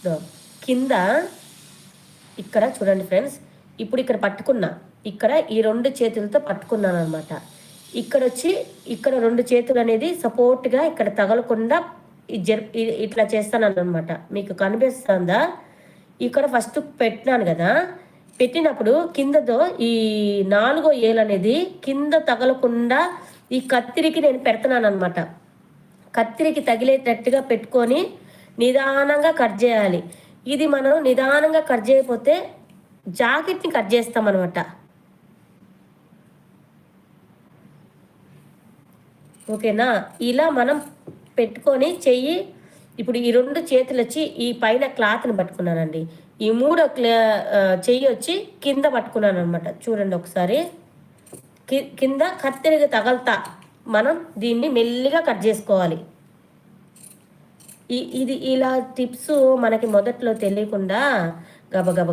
దో కింద ఇక్కడ చూడండి ఫ్రెండ్స్, ఇప్పుడు ఇక్కడ పట్టుకున్నా, ఇక్కడ ఈ 2 చేతులతో పట్టుకున్నాను అనమాట. ఇక్కడ వచ్చి ఇక్కడ 2 చేతులు అనేది సపోర్ట్గా ఇక్కడ తగలకుండా ఇట్లా చేస్తాను అనమాట. మీకు కనిపిస్తుందా? ఇక్కడ ఫస్ట్ పెట్టినాను కదా, పెట్టినప్పుడు కిందతో ఈ 4వ ఏలు అనేది కింద తగలకుండా ఈ కత్తిరికి నేను పెడుతున్నాను అనమాట. కత్తిరికి తగిలేటట్టుగా పెట్టుకొని నిదానంగా కట్ చేయాలి. ఇది మనం నిదానంగా కట్ చేయకపోతే జాకెట్ని కట్ చేస్తాం అనమాట. ఓకేనా? ఇలా మనం పెట్టుకొని చెయ్యి, ఇప్పుడు ఈ 2 చేతులు వచ్చి ఈ పైన క్లాత్ని పట్టుకున్నానండి. ఈ 3వ చెయ్యి వచ్చి కింద పట్టుకున్నాను అనమాట. చూడండి ఒకసారి, కింద కత్తిరికి తగలతా మనం దీన్ని మెల్లిగా కట్ చేసుకోవాలి. ఇది ఇలా టిప్స్ మనకి మొదట్లో తెలియకుండా గబగబ